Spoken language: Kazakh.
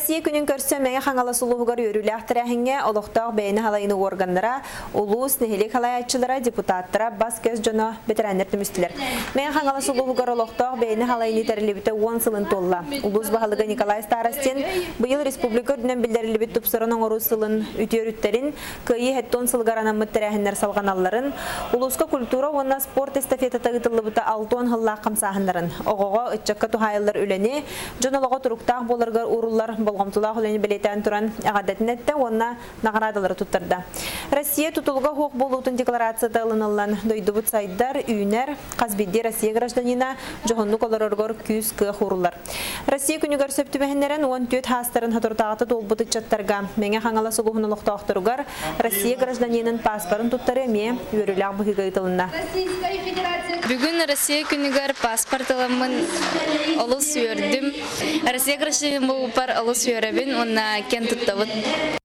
Россия күнүн көрсө меңе хаңала сулуугар өрүләхтәрәһиңе олохтоq бәйне халайны органнара, улус нехилек халайчылары, депутаттара бас көз жона ветераннар төмүстүләр. Меңе хаңала сулуугар олохтоq бәйне халайны тәрилебите 10 сылын толла. Улус баһалыгы Николай Старостин быйыл республика дүнен билдерилебит тупсырының орус сылын үтөрүттерин, кыйы хеттон сылгаранаммыт тәрәһиннәр салганалларын, улуска культура уонна спорт эстафета тагытылыбыта 6 хылла камсаһыннарын, огого ыччакка тухайыллар үләне, жонолого туруктак боларга уруллар болгомтулах үләне билетен туран агадатнетте уонна наградалары туттырды. Россия тутулга хук болуутун декларацияда алынылган дойдубут сайдар үйнер казбидди Россия гражданина жохоннук олороргор күз кыах уруллар. Россия күнүгөр сөптүбэһиннерен 14 хастарын хатуртагаты толбуту чаттарга меңе хаңала сулуһун олохтоохторугар Россия гражданинын паспортун туттары ме үрүләк быгыгайтылына. Бүгүн Россия күнүгөр паспорт аламын олус үйөрдүм. Россия гражданин болупар олус үйөрөбүн, онна кен туттабыт.